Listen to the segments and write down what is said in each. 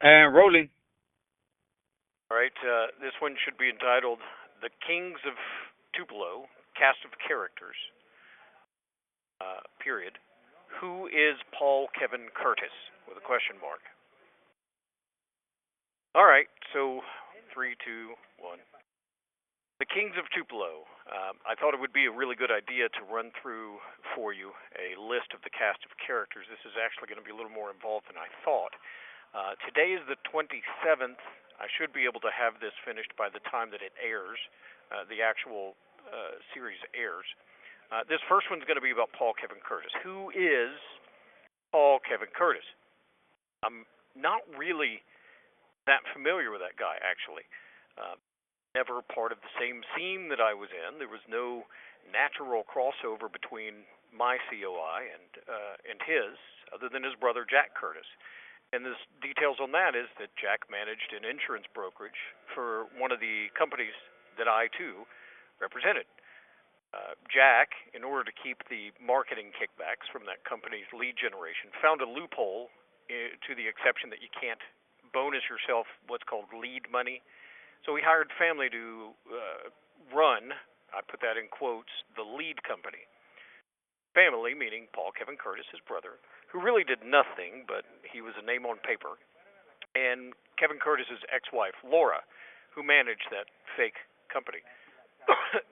And rolling. All right, this one should be entitled "The Kings of Tupelo: Cast of Characters." Period. Who is Paul Kevin Curtis? With a question mark. All right, so three, two, one. The Kings of Tupelo. I thought it would be a really good idea to run through for you a list of the cast of characters. This is actually going to be a little more involved than I thought. Today is the 27th. I should be able to have this finished by the time that it airs, the actual series airs. This first one's going to be about Paul Kevin Curtis. Who is Paul Kevin Curtis? I'm not really that familiar with that guy, actually. Never part of the same scene that I was in. There was no natural crossover between my COI and his, other than his brother Jack Curtis. And the details on that is that Jack managed an insurance brokerage for one of the companies that I too represented. Jack, in order to keep the marketing kickbacks from that company's lead generation, found a loophole to the exception that you can't bonus yourself what's called lead money. So he hired family to run, I put that in quotes, the lead company. Family, meaning Paul Kevin Curtis, his brother, who really did nothing, but he was a name on paper, and Kevin Curtis's ex-wife, Laura, who managed that fake company.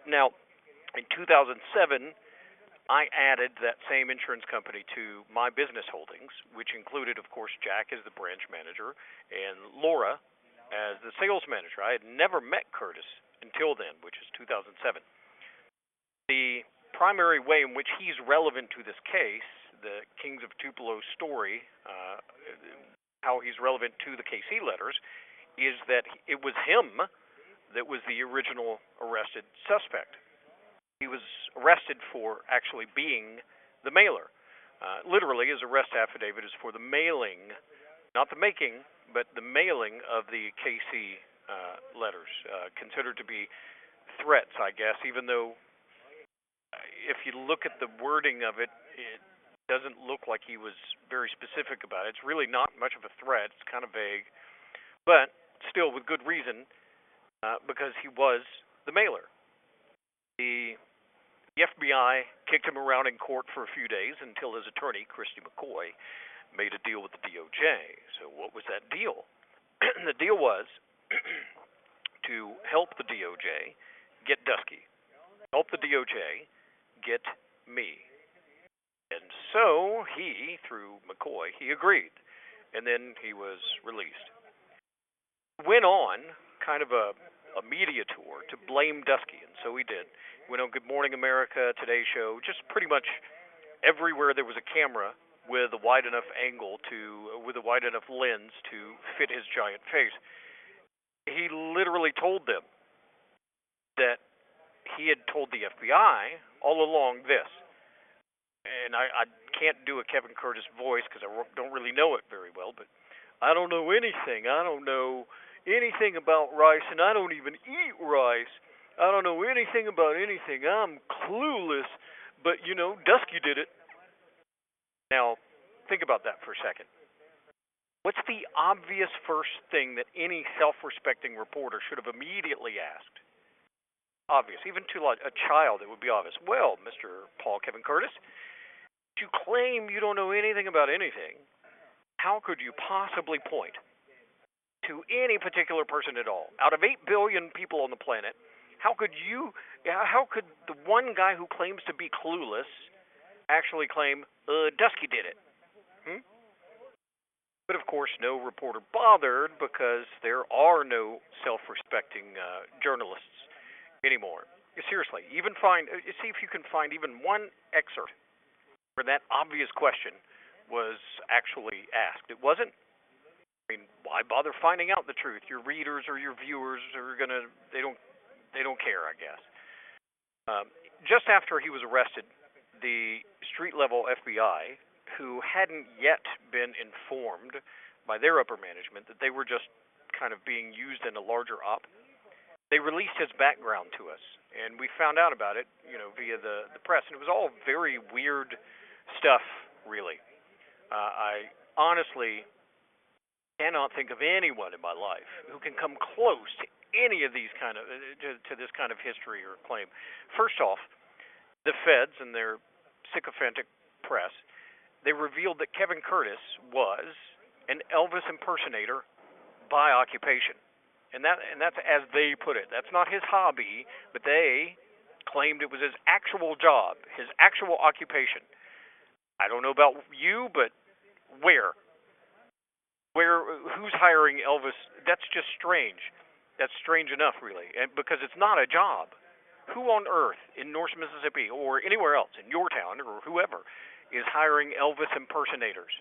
Now, in 2007, I added that same insurance company to my business holdings, which included, of course, Jack as the branch manager and Laura as the sales manager. I had never met Curtis until then, which is 2007. The primary way in which he's relevant to this case, the Kings of Tupelo story, how he's relevant to the KC letters, is that it was him that was the original arrested suspect. He was arrested for actually being the mailer. Literally, his arrest affidavit is for the mailing, not the making, but the mailing of the KC letters, considered to be threats, I guess, even though if you look at the wording of it, it doesn't look like he was very specific about it. It's really not much of a threat. It's kind of vague, but still with good reason, because he was the mailer. The FBI kicked him around in court for a few days until his attorney, Christy McCoy, made a deal with the DOJ. So what was that deal? The deal was to help the DOJ get Dutschke, help the DOJ get me. And so he, through McCoy, he agreed. And then he was released. Went on kind of a media tour to blame Dutschke, and so he did. Went on Good Morning America, Today Show, just pretty much everywhere there was a camera with a wide enough angle with a wide enough lens to fit his giant face. He literally told them that he had told the FBI all along this. And I can't do a Kevin Curtis voice because I don't really know it very well, but I don't know anything. I don't know anything about rice, and I don't even eat rice. I don't know anything about anything. I'm clueless, but Dutschke did it. Now, think about that for a second. What's the obvious first thing that any self-respecting reporter should have immediately asked? Obvious. Even to a child, it would be obvious. Well, Mr. Paul Kevin Curtis, you claim you don't know anything about anything. How could you possibly point to any particular person at all? Out of 8 billion people on the planet, how could the one guy who claims to be clueless actually claim Dutschke did it? But of course, no reporter bothered because there are no self-respecting journalists anymore. Seriously, see if you can find even one excerpt where that obvious question was actually asked. It wasn't. I mean, why bother finding out the truth? Your readers or your viewers they don't care, I guess. Just after he was arrested, the street level FBI, who hadn't yet been informed by their upper management that they were just kind of being used in a larger op, they released his background to us, and we found out about it, via the press, and it was all very weird stuff, really. I honestly Cannot think of anyone in my life who can come close to any of these kind of to this kind of history or claim. First off, the feds and their sycophantic press, they revealed that Kevin Curtis was an Elvis impersonator by occupation. And that's as they put it. That's not his hobby, but they claimed it was his actual job, his actual occupation. I don't know about you, but where? Where who's hiring Elvis? That's just strange. That's strange enough, really, and because it's not a job. Who on earth in North Mississippi or anywhere else in your town or whoever is hiring Elvis impersonators?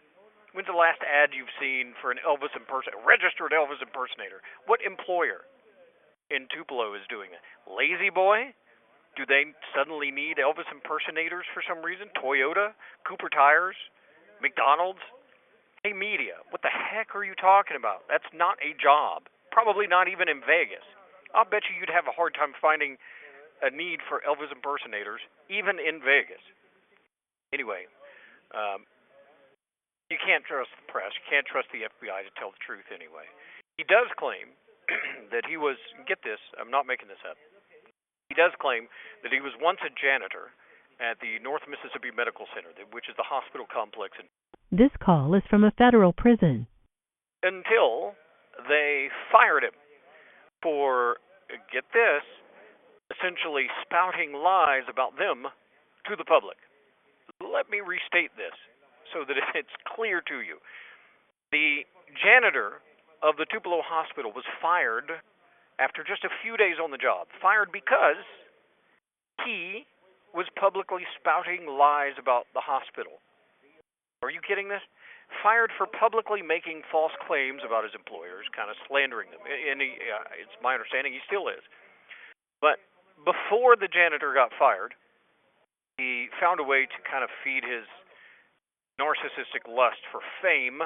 When's the last ad you've seen for an Elvis registered Elvis impersonator? What employer in Tupelo is doing it? Lazy Boy? Do they suddenly need Elvis impersonators for some reason? Toyota? Cooper Tires? McDonald's? Hey, media, what the heck are you talking about? That's not a job. Probably not even in Vegas. I'll bet you'd have a hard time finding a need for Elvis impersonators, even in Vegas. Anyway, you can't trust the press. You can't trust the FBI to tell the truth anyway. He does claim that he was, get this, I'm not making this up. He does claim that he was once a janitor at the North Mississippi Medical Center, which is the hospital complex in. This call is from a federal prison. Until they fired him for, get this, essentially spouting lies about them to the public. Let me restate this so that it's clear to you. The janitor of the Tupelo Hospital was fired after just a few days on the job. Fired because he was publicly spouting lies about the hospital. Are you kidding this? Fired for publicly making false claims about his employers, kind of slandering them. And it's my understanding he still is. But before the janitor got fired, he found a way to kind of feed his narcissistic lust for fame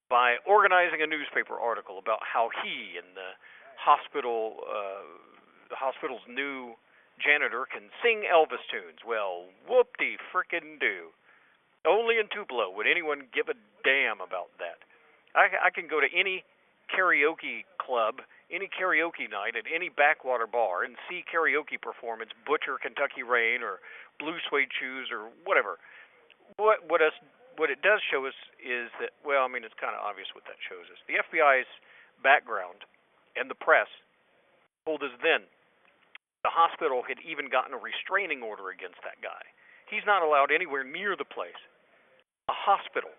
by organizing a newspaper article about how he and the hospital's new janitor can sing Elvis tunes. Well, whoop-de-frickin-do. Only in Tupelo would anyone give a damn about that. I can go to any karaoke club, any karaoke night at any backwater bar and see karaoke performance, Butcher, Kentucky Rain, or Blue Suede Shoes, or whatever. What it does show us is that, well, I mean, it's kind of obvious what that shows us. The FBI's background and the press told us then the hospital had even gotten a restraining order against that guy. He's not allowed anywhere near the place. A hospital.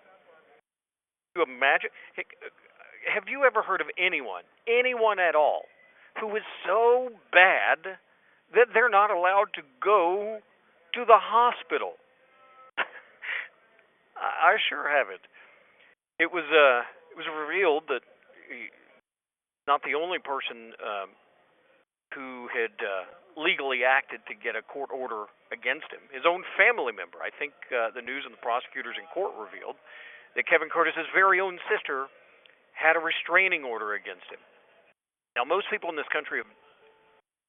You imagine? Have you ever heard of anyone at all, who is so bad that they're not allowed to go to the hospital? I sure haven't. It was revealed that he's not the only person who had legally acted to get a court order against him. His own family member. I think the news and the prosecutors in court revealed that Kevin Curtis's very own sister had a restraining order against him. Now, most people in this country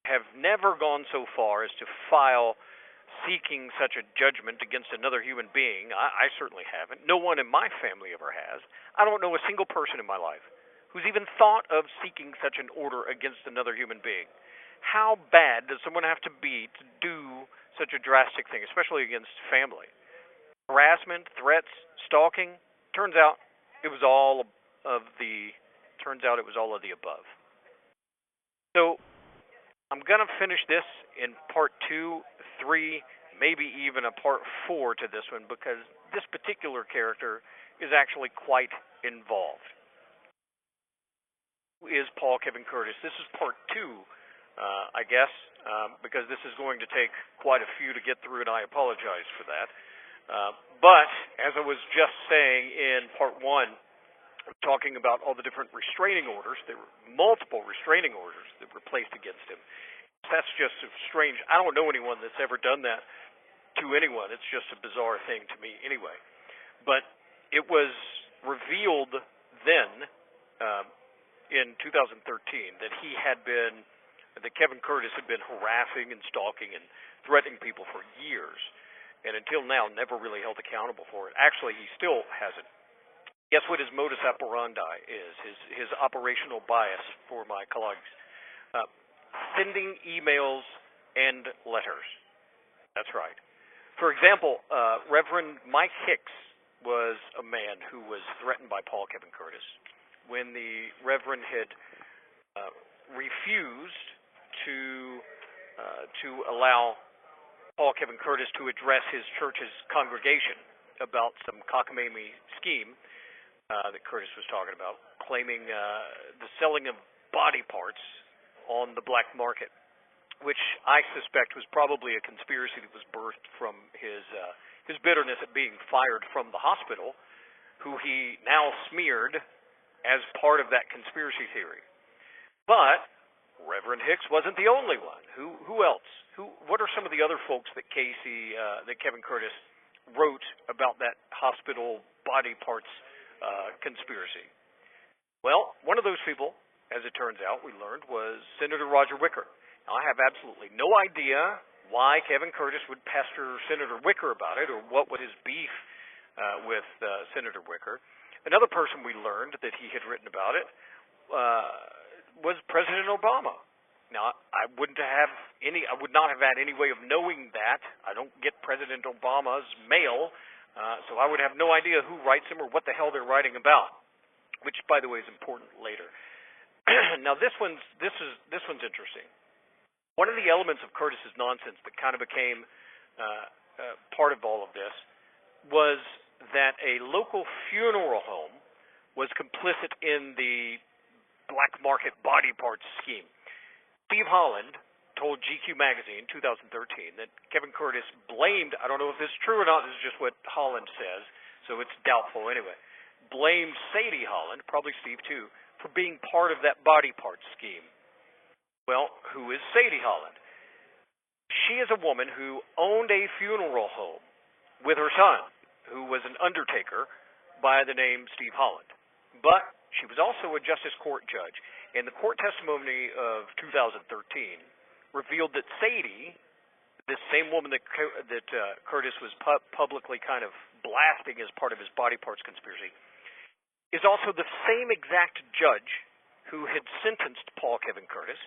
have never gone so far as to file seeking such a judgment against another human being. I certainly haven't. No one in my family ever has. I don't know a single person in my life who's even thought of seeking such an order against another human being. How bad does someone have to be to do such a drastic thing, especially against family? Harassment, threats, stalking? Turns out it was all of the above. So I'm going to finish this in part 2, 3, maybe even a part 4 to this one, because this particular character is actually quite involved. Who is Paul Kevin Curtis? This is part 2. I guess, because this is going to take quite a few to get through, and I apologize for that. But, as I was just saying in part 1, talking about all the different restraining orders, there were multiple restraining orders that were placed against him. That's just strange. I don't know anyone that's ever done that to anyone. It's just a bizarre thing to me anyway. But it was revealed then, in 2013, that Kevin Curtis had been harassing and stalking and threatening people for years, and until now never really held accountable for it. Actually, he still hasn't Guess what his modus operandi is, his operational bias for my colleagues? Sending emails and letters. That's right. For example, Reverend Mike Hicks was a man who was threatened by Paul Kevin Curtis. When the Reverend had refused to allow Paul Kevin Curtis to address his church's congregation about some cockamamie scheme that Curtis was talking about, claiming the selling of body parts on the black market, which I suspect was probably a conspiracy that was birthed from his bitterness at being fired from the hospital, who he now smeared as part of that conspiracy theory. But Reverend Hicks wasn't the only one. Who else? What are some of the other folks that Kevin Curtis wrote about that hospital body parts conspiracy? Well, one of those people, as it turns out, we learned, was Senator Roger Wicker. Now, I have absolutely no idea why Kevin Curtis would pester Senator Wicker about it, or what was his beef with Senator Wicker. Another person we learned that he had written about it was President Obama. Now, I would not have had any way of knowing that. I don't get President Obama's mail, so I would have no idea who writes him or what the hell they're writing about, which, by the way, is important later. Now, this one's interesting. One of the elements of Curtis's nonsense that kind of became part of all of this was that a local funeral home was complicit in the black market body parts scheme. Steve Holland told GQ magazine 2013 that Kevin Curtis blamed, I don't know if this is true or not, this is just what Holland says, so it's doubtful anyway, blamed Sadie Holland, probably Steve too, for being part of that body parts scheme. Well, who is Sadie Holland? She is a woman who owned a funeral home with her son, who was an undertaker by the name Steve Holland. But she was also a justice court judge, and the court testimony of 2013 revealed that Sadie, this same woman that Curtis was publicly kind of blasting as part of his body parts conspiracy, is also the same exact judge who had sentenced Paul Kevin Curtis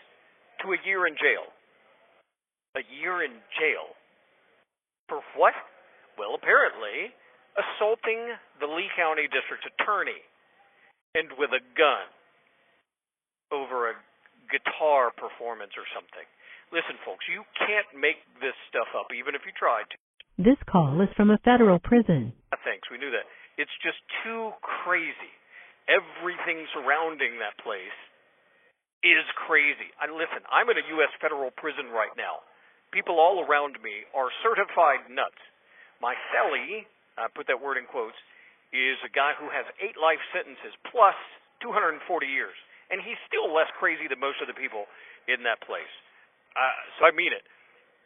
to a year in jail. A year in jail. For what? Well, apparently, assaulting the Lee County District Attorney, and with a gun, over a guitar performance or something. Listen, folks, you can't make this stuff up, even if you tried to. This call is from a federal prison. Thanks, we knew that. It's just too crazy. Everything surrounding that place is crazy. Listen, I'm in a U.S. federal prison right now. People all around me are certified nuts. My cellie, I put that word in quotes, is a guy who has 8 life sentences plus 240 years. And he's still less crazy than most of the people in that place. So I mean it.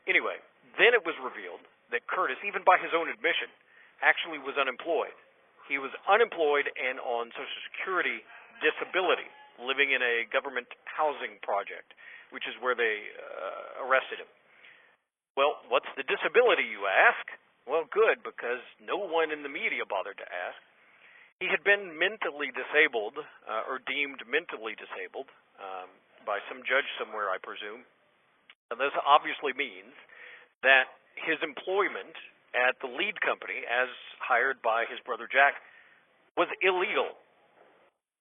Anyway, then it was revealed that Curtis, even by his own admission, actually was unemployed. He was unemployed and on Social Security disability, living in a government housing project, which is where they arrested him. Well, what's the disability, you ask? Well, good, because no one in the media bothered to ask. He had been mentally disabled, or deemed mentally disabled, by some judge somewhere, I presume. And this obviously means that his employment at the lead company, as hired by his brother Jack, was illegal,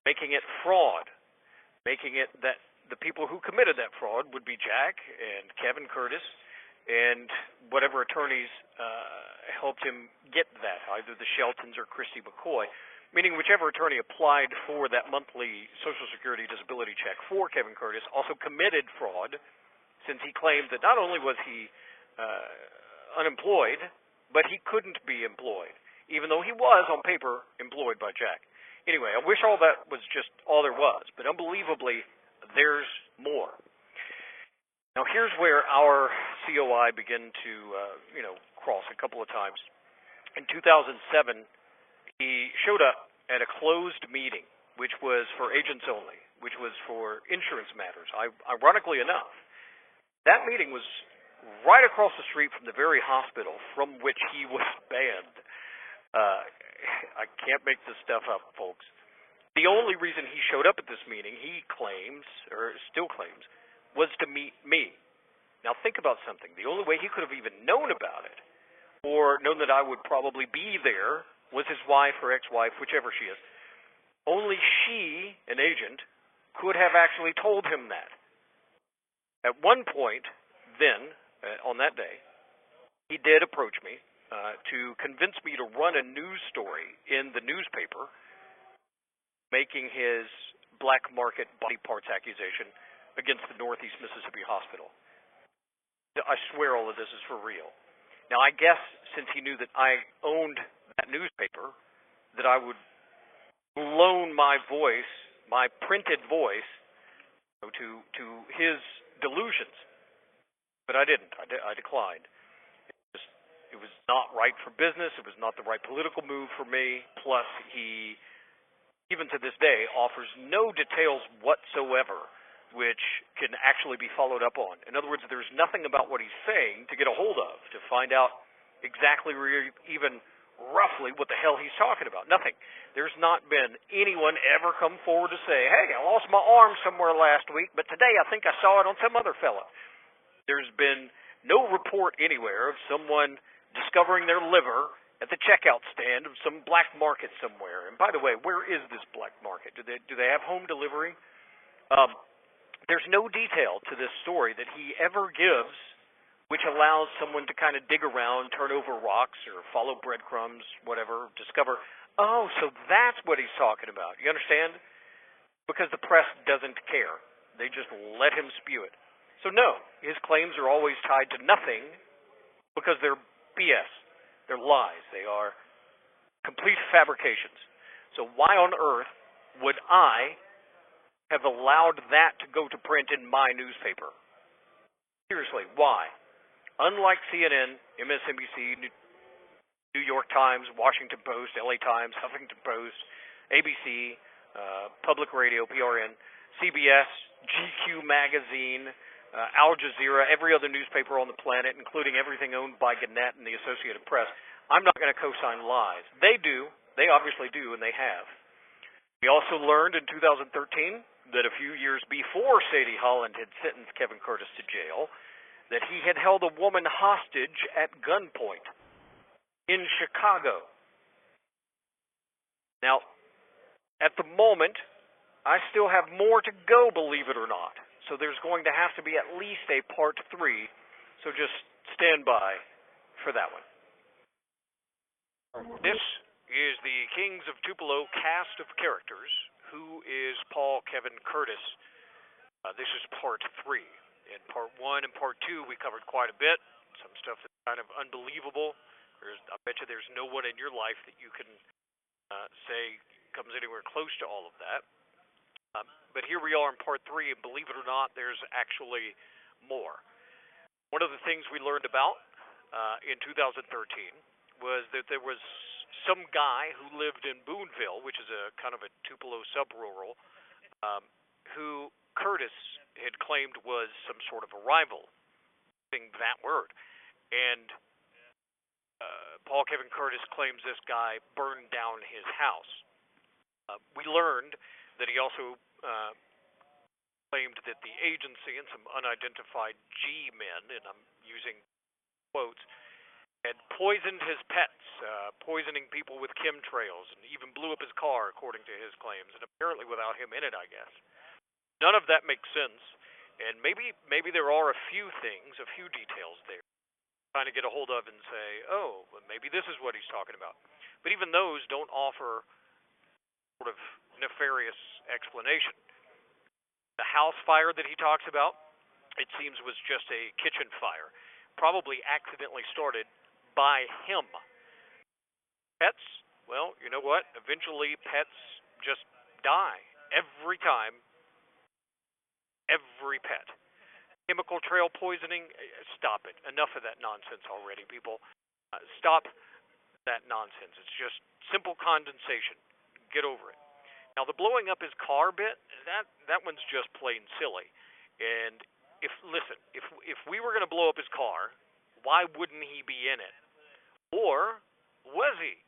making it fraud, making it that the people who committed that fraud would be Jack and Kevin Curtis and whatever attorneys helped him get that, either the Sheltons or Christy McCoy, meaning whichever attorney applied for that monthly Social Security disability check for Kevin Curtis also committed fraud, since he claimed that not only was he unemployed, but he couldn't be employed, even though he was, on paper, employed by Jack. Anyway, I wish all that was just all there was, but unbelievably, there's more. Now, here's where our COI began to, cross a couple of times. In 2007, he showed up at a closed meeting, which was for agents only, which was for insurance matters. Ironically enough, that meeting was right across the street from the very hospital from which he was banned. Uh, I can't make this stuff up, folks. The only reason he showed up at this meeting, he claims, or still claims, was to meet me. Now think about something. The only way he could have even known about it, or known that I would probably be there, was his wife or ex-wife, whichever she is. Only she, an agent, could have actually told him that. At one point, then, on that day, he did approach me to convince me to run a news story in the newspaper making his black market body parts accusation against the Northeast Mississippi Hospital. I swear all of this is for real. Now, I guess since he knew that I owned that newspaper, that I would loan my voice, my printed voice, to his delusions. But I didn't. I declined. It was not right for business. It was not the right political move for me. Plus, he, even to this day, offers no details whatsoever which can actually be followed up on. In other words, there's nothing about what he's saying to get a hold of, to find out exactly or even roughly what the hell he's talking about. Nothing. There's not been anyone ever come forward to say, hey, I lost my arm somewhere last week, but today I think I saw it on some other fella. There's been no report anywhere of someone discovering their liver at the checkout stand of some black market somewhere. And by the way, where is this black market? Do they have home delivery? There's no detail to this story that he ever gives which allows someone to kind of dig around, turn over rocks, or follow breadcrumbs, whatever, discover, oh, so that's what he's talking about. You understand? Because the press doesn't care. They just let him spew it. So no, his claims are always tied to nothing because they're BS. They're lies. They are complete fabrications. So why on earth would I have allowed that to go to print in my newspaper? Seriously, why? Unlike CNN, MSNBC, New York Times, Washington Post, LA Times, Huffington Post, ABC, Public Radio, PRN, CBS, GQ Magazine, Al Jazeera, every other newspaper on the planet, including everything owned by Gannett and the Associated Press, I'm not going to co-sign lies. They do. They obviously do, and they have. We also learned in 2013 that a few years before Sadie Holland had sentenced Kevin Curtis to jail, that he had held a woman hostage at gunpoint in Chicago. Now, at the moment, I still have more to go, believe it or not. So there's going to have to be at least a part 3, so just stand by for that one. This is the Kings of Tupelo cast of characters. Who is Paul Kevin Curtis? This is part 3. In part 1 and part 2, we covered quite a bit. Some stuff that's kind of unbelievable. I bet you there's no one in your life that you can say comes anywhere close to all of that. But here we are in part 3, and believe it or not, there's actually more. One of the things we learned about in 2013 was that there was some guy who lived in Boonville, which is a kind of a Tupelo sub-rural, who Curtis had claimed was some sort of a rival, using that word. And Paul Kevin Curtis claims this guy burned down his house. We learned that he also claimed that the agency and some unidentified G-men, and I'm using quotes, had poisoned his pets, poisoning people with chemtrails, and even blew up his car, according to his claims, and apparently without him in it, I guess. None of that makes sense, and maybe there are a few things, a few details there, trying to get a hold of and say, oh, well, maybe this is what he's talking about. But even those don't offer sort of nefarious explanation. The house fire that he talks about, it seems, was just a kitchen fire, probably accidentally started by him. Pets, well, you know what? Eventually pets just die every time. Every pet. Chemical trail poisoning, stop it. Enough of that nonsense already, people. Stop that nonsense. It's just simple condensation. Get over it. Now, the blowing up his car bit, that one's just plain silly. And if we were going to blow up his car, why wouldn't he be in it? Or was he?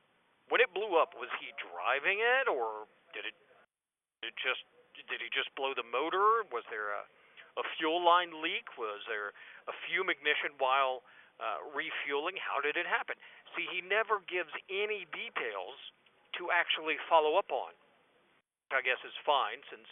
when it blew up, was he driving it, or it just did he just blow the motor? Was there a fuel line leak? Was there a fume ignition while refueling? How did it happen? See, he never gives any details to actually follow up on, which I guess is fine, since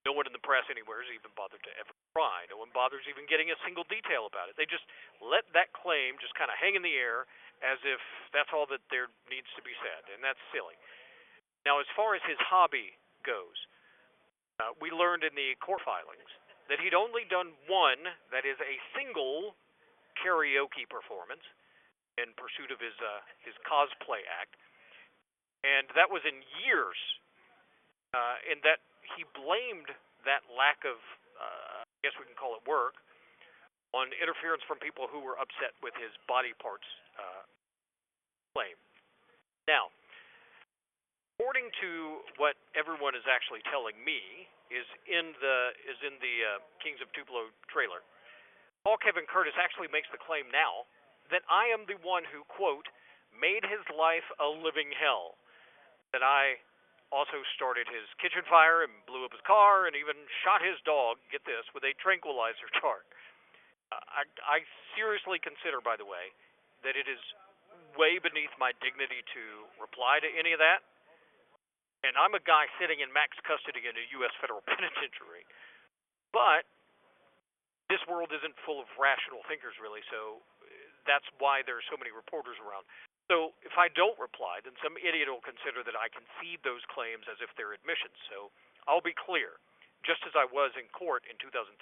no one in the press anywhere has even bothered to ever try. No one bothers even getting a single detail about it. They just let that claim just kind of hang in the air as if that's all that there needs to be said, and that's silly. Now, as far as his hobby goes, we learned in the court filings that he'd only done one, that is a single karaoke performance in pursuit of his cosplay act, and that was in years, and that he blamed that lack of, I guess we can call it work, on interference from people who were upset with his body parts claim. Now, according to what everyone is actually telling me, is in the Kings of Tupelo trailer, Paul Kevin Curtis actually makes the claim now that I am the one who, quote, made his life a living hell. That I also started his kitchen fire and blew up his car and even shot his dog, get this, with a tranquilizer dart. I seriously consider, by the way, that it is way beneath my dignity to reply to any of that. And I'm a guy sitting in max custody in a U.S. federal penitentiary. But this world isn't full of rational thinkers, really, so that's why there's so many reporters around. So if I don't reply, then some idiot will consider that I concede those claims as if they're admissions. So I'll be clear, just as I was in court in 2013.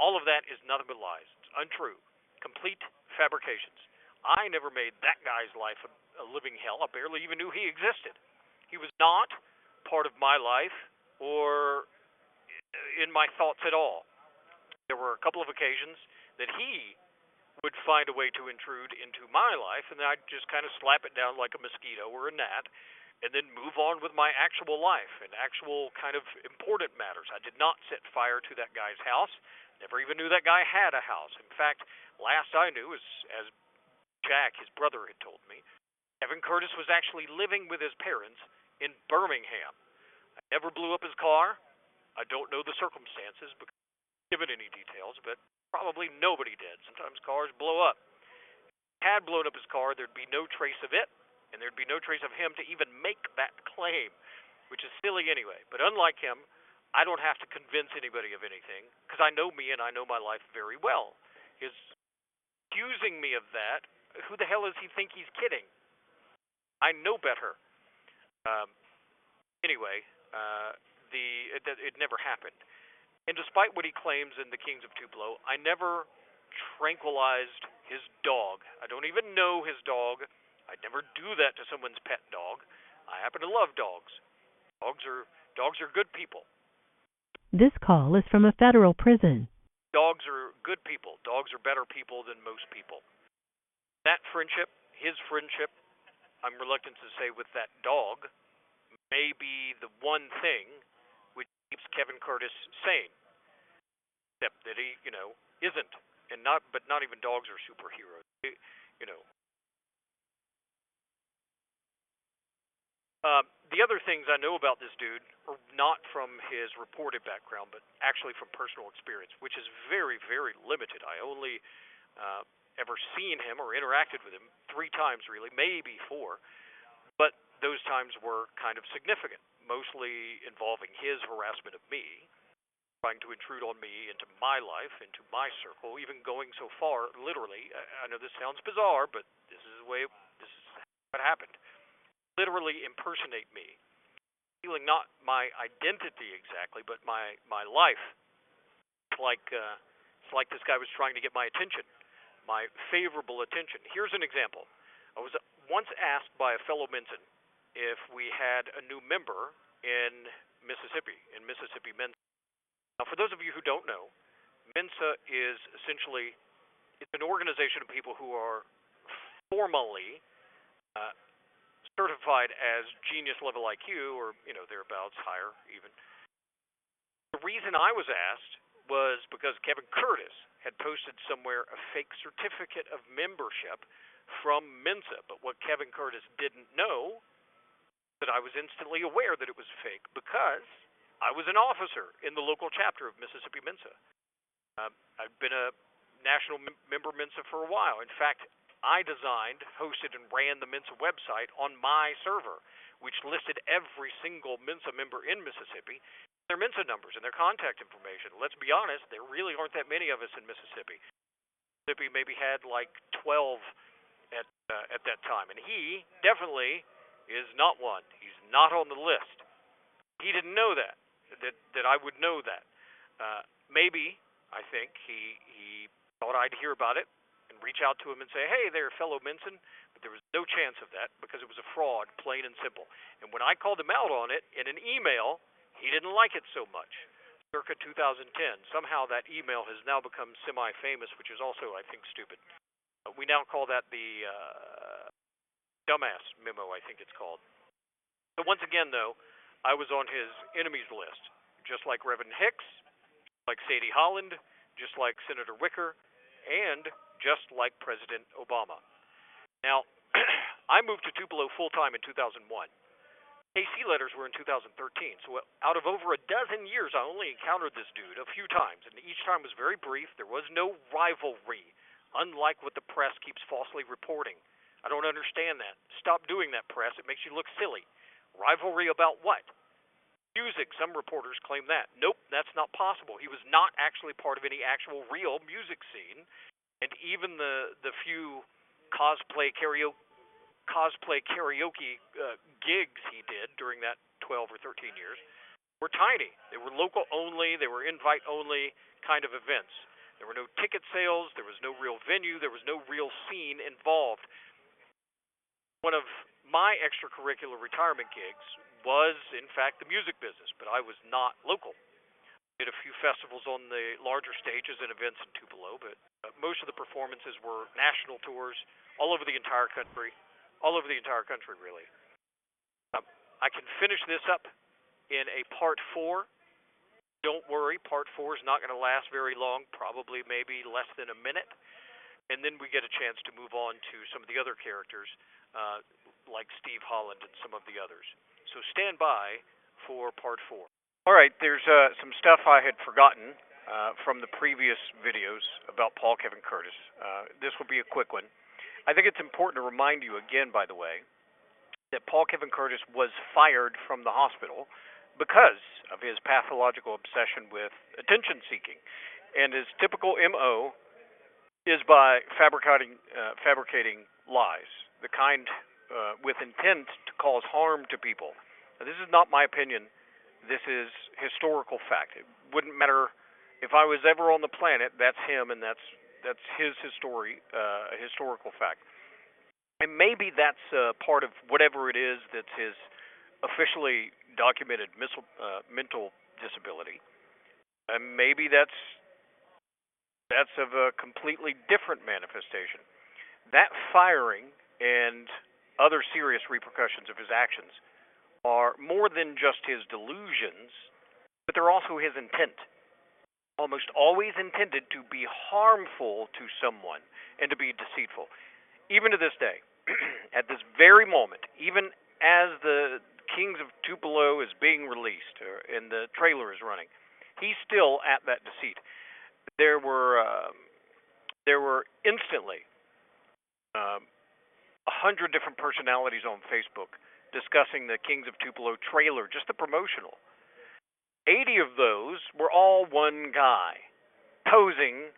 All of that is nothing but lies. It's untrue. Complete fabrications. I never made that guy's life a living hell. I barely even knew he existed. He was not part of my life or in my thoughts at all. There were a couple of occasions that he would find a way to intrude into my life, and then I'd just kind of slap it down like a mosquito or a gnat, and then move on with my actual life and actual kind of important matters. I did not set fire to that guy's house. Never even knew that guy had a house. In fact, last I knew, as Jack, his brother, had told me, Kevin Curtis was actually living with his parents in Birmingham. I never blew up his car. I don't know the circumstances because I haven't given any details, but probably nobody did. Sometimes cars blow up. If he had blown up his car, there'd be no trace of it, and there'd be no trace of him to even make that claim, which is silly anyway. But unlike him, I don't have to convince anybody of anything because I know me and I know my life very well. His accusing me of that, who the hell does he think he's kidding? I know better. Anyway, it never happened. And despite what he claims in the Kings of Tupelo, I never tranquilized his dog. I don't even know his dog. I'd never do that to someone's pet dog. I happen to love dogs. Dogs are good people. This call is from a federal prison. Dogs are good people. Dogs are better people than most people. That friendship, his friendship, I'm reluctant to say with that dog, may be the one thing which keeps Kevin Curtis sane. Except that he, isn't. And not even dogs are superheroes. The other things I know about this dude are not from his reported background, but actually from personal experience, which is very, very limited. I only ever seen him or interacted with him 3 times, really, maybe 4. But those times were kind of significant, mostly involving his harassment of me, trying to intrude on me into my life, into my circle, even going so far, literally, I know this sounds bizarre, but this is what happened. Literally impersonate me, stealing not my identity exactly, but my life. It's like this guy was trying to get my attention, my favorable attention. Here's an example. I was once asked by a fellow Mensa if we had a new member in Mississippi Mensa. Now, for those of you who don't know, Mensa is essentially it's an organization of people who are formally certified as genius level IQ, or thereabouts, higher even. The reason I was asked was because Kevin Curtis had posted somewhere a fake certificate of membership from Mensa. But what Kevin Curtis didn't know that I was instantly aware that it was fake because I was an officer in the local chapter of Mississippi Mensa. I've been a national member Mensa for a while. In fact, I designed, hosted, and ran the Mensa website on my server, which listed every single Mensa member in Mississippi, their Mensa numbers and their contact information. Let's be honest, there really aren't that many of us in Mississippi. Mississippi maybe had like 12 at that time, and he definitely is not one. He's not on the list. He didn't know that I would know that. Maybe I think he thought I'd hear about it and reach out to him and say, "Hey there, fellow Minson," but there was no chance of that because it was a fraud, plain and simple. And when I called him out on it in an email, he didn't like it so much. Circa 2010, somehow that email has now become semi-famous, which is also, I think, stupid. We now call that the dumbass memo, I think it's called. So once again, though, I was on his enemies list, just like Reverend Hicks, like Sadie Holland, just like Senator Wicker, and just like President Obama. Now, I moved to Tupelo full-time in 2001. KC letters were in 2013, so out of over a dozen years, I only encountered this dude a few times, and each time was very brief. There was no rivalry, unlike what the press keeps falsely reporting. I don't understand that. Stop doing that, press. It makes you look silly. Rivalry about what? Music. Some reporters claim that. Nope, that's not possible. He was not actually part of any actual real music scene, and even the few cosplay karaoke gigs he did during that 12 or 13 years were tiny. They were local only. They were invite only kind of events. There were no ticket sales. There was no real venue. There was no real scene involved. One of my extracurricular retirement gigs was, in fact, the music business, but I was not local. Did a few festivals on the larger stages and events in Tupelo, but most of the performances were national tours all over the entire country. All over the entire country, really. I can finish this up in a part 4. Don't worry, part 4 is not going to last very long, probably maybe less than a minute. And then we get a chance to move on to some of the other characters, like Steve Holland and some of the others. So stand by for part 4. All right, there's some stuff I had forgotten from the previous videos about Paul Kevin Curtis. This will be a quick one. I think it's important to remind you again, by the way, that Paul Kevin Curtis was fired from the hospital because of his pathological obsession with attention seeking. And his typical MO is by fabricating lies, the kind with intent to cause harm to people. Now, this is not my opinion. This is historical fact. It wouldn't matter if I was ever on the planet. That's him, and that's his historical fact. And maybe that's part of whatever it is that's his officially documented mental disability. And maybe that's of a completely different manifestation. That firing and other serious repercussions of his actions are more than just his delusions, but they're also his intent. Almost always intended to be harmful to someone and to be deceitful. Even to this day, at this very moment, even as the Kings of Tupelo is being released and the trailer is running, he's still at that deceit. There were instantly 100 different personalities on Facebook discussing the Kings of Tupelo trailer, just the promotional. 80 of those were all one guy, posing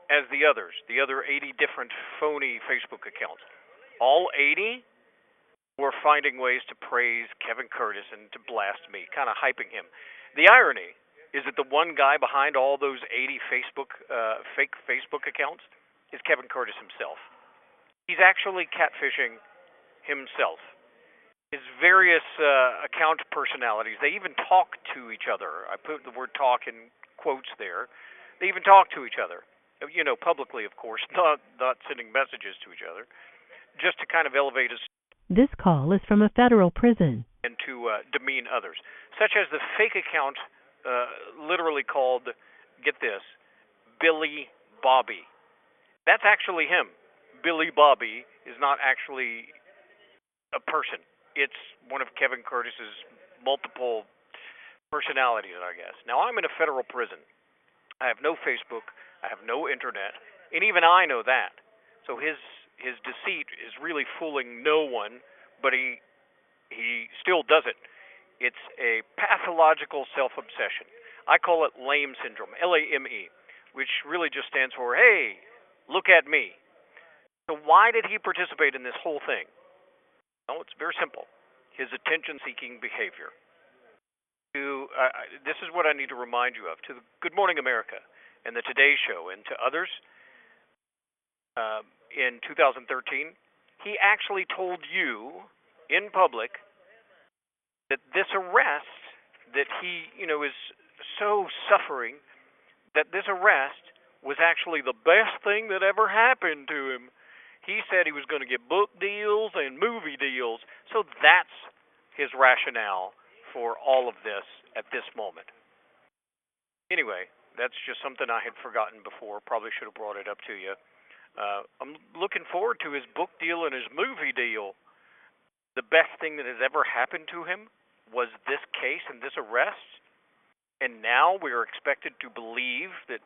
as the others, the other 80 different phony Facebook accounts. All 80 were finding ways to praise Kevin Curtis and to blast me, kind of hyping him. The irony is that the one guy behind all those 80 fake Facebook accounts is Kevin Curtis himself. He's actually catfishing himself. His various account personalities, they even talk to each other. I put the word talk in quotes there. They even talk to each other, publicly, of course, not sending messages to each other, just to kind of elevate us. This call is from a federal prison. And to demean others, such as the fake account literally called, get this, Billy Bobby. That's actually him. Billy Bobby is not actually a person. it's one of Kevin Curtis's multiple personalities, I guess. Now, I'm in a federal prison. I have no Facebook. I have no internet, and even I know that. So his deceit is really fooling no one, but he still does it. It's a pathological self-obsession. I call it lame syndrome, LAME, which really just stands for, hey, look at me. So why did he participate in this whole thing? Well, it's very simple. His attention-seeking behavior. This is what I need to remind you of. To the Good Morning America and the Today Show and to others, in 2013, he actually told you in public that this arrest that he, is so suffering, that this arrest was actually the best thing that ever happened to him. He said he was going to get book deals and movie deals. So that's his rationale for all of this at this moment. Anyway, that's just something I had forgotten before. Probably should have brought it up to you. I'm looking forward to his book deal and his movie deal. The best thing that has ever happened to him was this case and this arrest. And now we are expected to believe that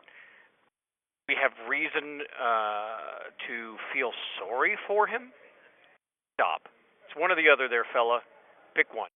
we have reason to feel sorry for him? Stop. It's one or the other there, fella. Pick one.